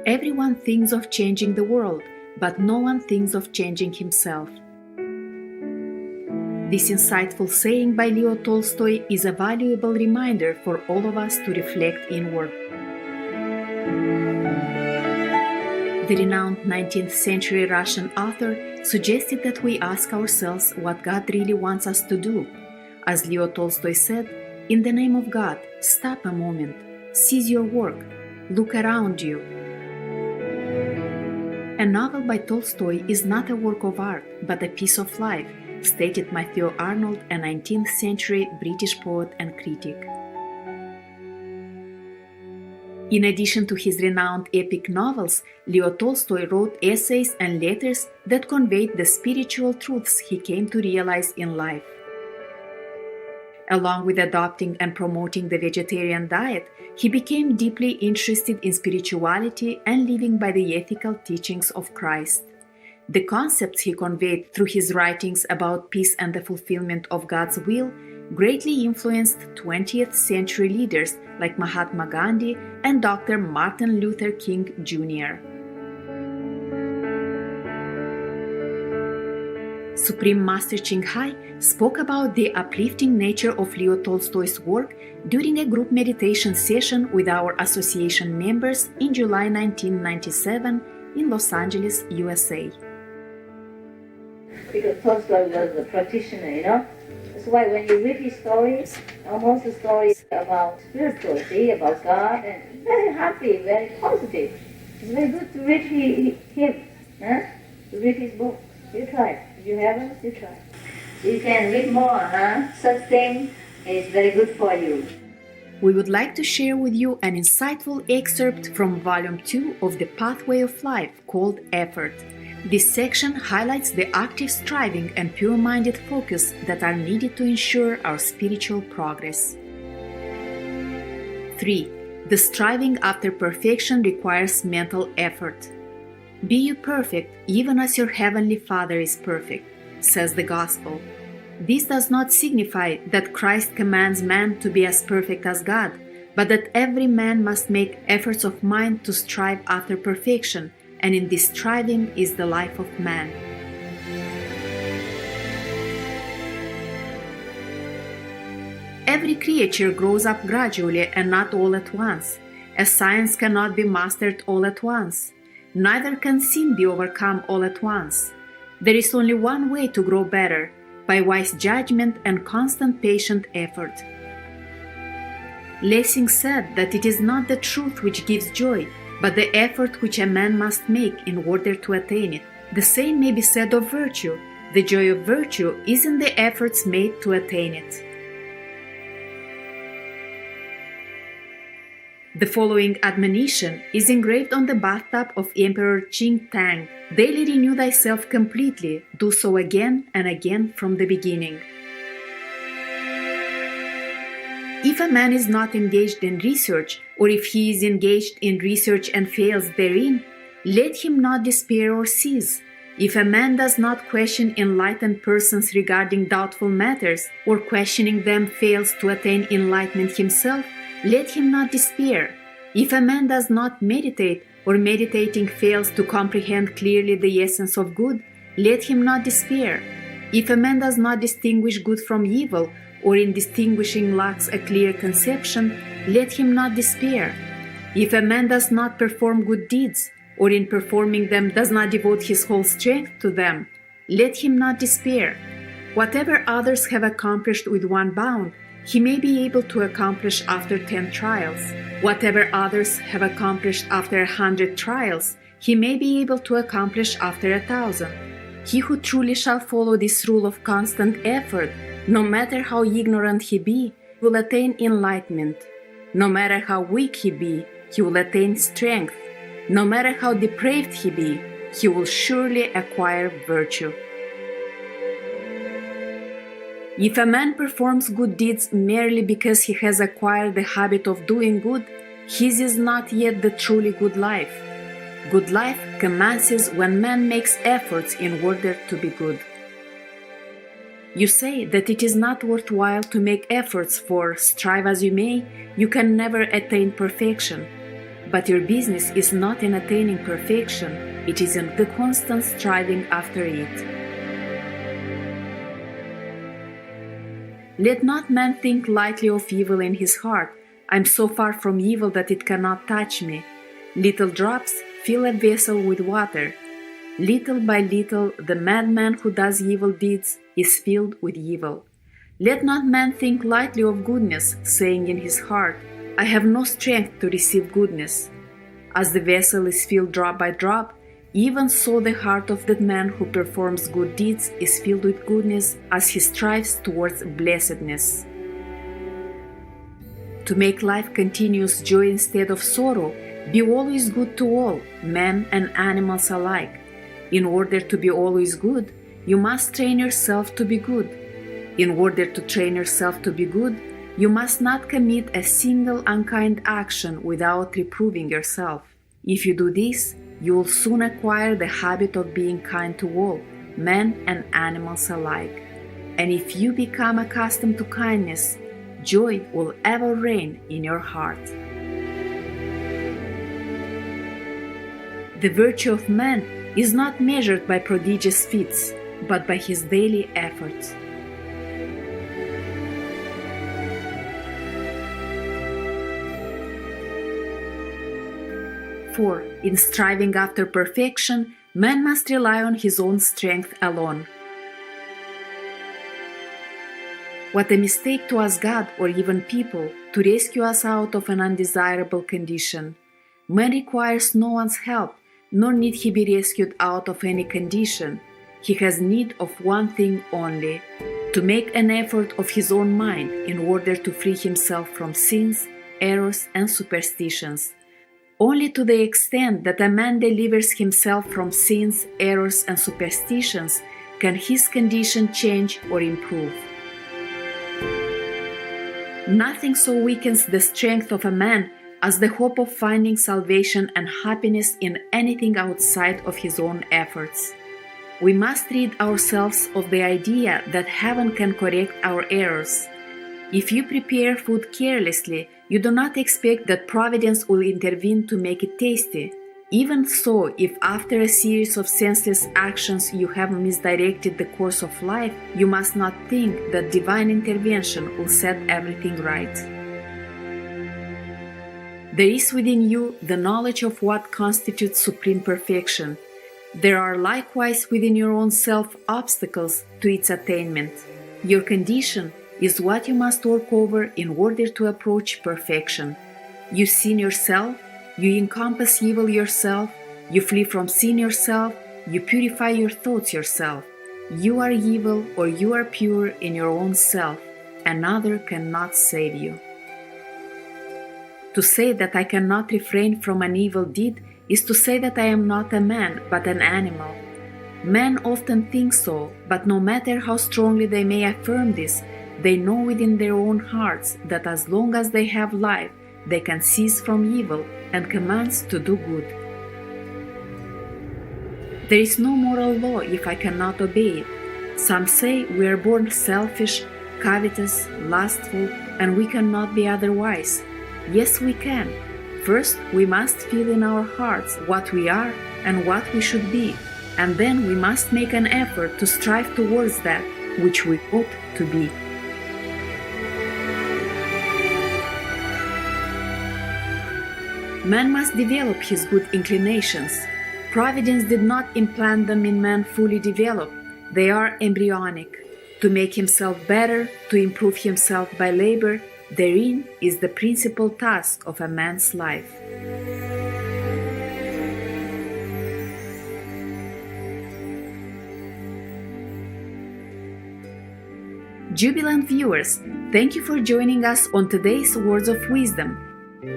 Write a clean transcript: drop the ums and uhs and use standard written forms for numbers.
Everyone thinks of changing the world, but no one thinks of changing himself. This insightful saying by Leo Tolstoy is a valuable reminder for all of us to reflect inward. The renowned 19th century Russian author suggested that we ask ourselves what God really wants us to do. As Leo Tolstoy said, "In the name of God, stop a moment, cease your work, look around you." A novel by Tolstoy is not a work of art, but a piece of life, stated Matthew Arnold, a 19th century British poet and critic. In addition to his renowned epic novels, Leo Tolstoy wrote essays and letters that conveyed the spiritual truths he came to realize in life. Along with adopting and promoting the vegetarian diet, he became deeply interested in spirituality and living by the ethical teachings of Christ. The concepts he conveyed through his writings about peace and the fulfillment of God's will greatly influenced 20th century leaders like Mahatma Gandhi and Dr. Martin Luther King Jr. Supreme Master Ching Hai spoke about the uplifting nature of Leo Tolstoy's work during a group meditation session with our association members in July 1997 in Los Angeles, USA. Because Tolstoy was a practitioner, That's why when you read his stories, almost the stories about spirituality, about God, and very happy, very positive. It's very good to read him, to read his books. You try. If you haven't, you try. You can read more, Such thing is very good for you. We would like to share with you an insightful excerpt from Volume 2 of The Pathway of Life called Effort. This section highlights the active striving and pure-minded focus that are needed to ensure our spiritual progress. 3. The striving after perfection requires mental effort. Be you perfect, even as your heavenly Father is perfect, says the Gospel. This does not signify that Christ commands man to be as perfect as God, but that every man must make efforts of mind to strive after perfection, and in this striving is the life of man. Every creature grows up gradually and not all at once. A science cannot be mastered all at once. Neither can sin be overcome all at once. There is only one way to grow better, by wise judgment and constant patient effort. Lessing said that it is not the truth which gives joy, but the effort which a man must make in order to attain it. The same may be said of virtue. The joy of virtue is in the efforts made to attain it. The following admonition is engraved on the bathtub of Emperor Qing Tang. Daily renew thyself completely, do so again and again from the beginning. If a man is not engaged in research, or if he is engaged in research and fails therein, let him not despair or cease. If a man does not question enlightened persons regarding doubtful matters, or questioning them fails to attain enlightenment himself, let him not despair. If a man does not meditate, or meditating fails to comprehend clearly the essence of good, let him not despair. If a man does not distinguish good from evil, or in distinguishing lacks a clear conception, let him not despair. If a man does not perform good deeds, or in performing them does not devote his whole strength to them, let him not despair. Whatever others have accomplished with one bound, he may be able to accomplish after 10 trials. Whatever others have accomplished after 100 trials, he may be able to accomplish after 1,000. He who truly shall follow this rule of constant effort, no matter how ignorant he be, will attain enlightenment. No matter how weak he be, he will attain strength. No matter how depraved he be, he will surely acquire virtue. If a man performs good deeds merely because he has acquired the habit of doing good, his is not yet the truly good life. Good life commences when man makes efforts in order to be good. You say that it is not worthwhile to make efforts, for, strive as you may, you can never attain perfection. But your business is not in attaining perfection, it is in the constant striving after it. Let not man think lightly of evil in his heart. I am so far from evil that it cannot touch me. Little drops fill a vessel with water. Little by little, the madman who does evil deeds is filled with evil. Let not man think lightly of goodness, saying in his heart, I have no strength to receive goodness. As the vessel is filled drop by drop, even so the heart of that man who performs good deeds is filled with goodness as he strives towards blessedness. To make life continuous joy instead of sorrow, be always good to all, men and animals alike. In order to be always good, you must train yourself to be good. In order to train yourself to be good, you must not commit a single unkind action without reproving yourself. If you do this, you will soon acquire the habit of being kind to all, men and animals alike. And if you become accustomed to kindness, joy will ever reign in your heart. The virtue of man is not measured by prodigious feats, but by his daily efforts. For, in striving after perfection, man must rely on his own strength alone. What a mistake to ask God or even people to rescue us out of an undesirable condition. Man requires no one's help, nor need he be rescued out of any condition. He has need of one thing only, to make an effort of his own mind in order to free himself from sins, errors, and superstitions. Only to the extent that a man delivers himself from sins, errors, and superstitions can his condition change or improve. Nothing so weakens the strength of a man as the hope of finding salvation and happiness in anything outside of his own efforts. We must rid ourselves of the idea that heaven can correct our errors. If you prepare food carelessly, you do not expect that Providence will intervene to make it tasty. Even so, if after a series of senseless actions you have misdirected the course of life, you must not think that divine intervention will set everything right. There is within you the knowledge of what constitutes supreme perfection. There are likewise within your own self obstacles to its attainment. Your condition is what you must work over in order to approach perfection. You sin yourself, you encompass evil yourself, you flee from sin yourself, you purify your thoughts yourself. You are evil or you are pure in your own self. Another cannot save you. To say that I cannot refrain from an evil deed is to say that I am not a man but an animal. Men often think so, but no matter how strongly they may affirm this, they know within their own hearts that as long as they have life, they can cease from evil and commence to do good. There is no moral law if I cannot obey it. Some say we are born selfish, covetous, lustful, and we cannot be otherwise. Yes, we can. First, we must feel in our hearts what we are and what we should be, and then we must make an effort to strive towards that which we ought to be. Man must develop his good inclinations. Providence did not implant them in man fully developed. They are embryonic. To make himself better, to improve himself by labor, therein is the principal task of a man's life. Jubilant viewers, thank you for joining us on today's Words of Wisdom.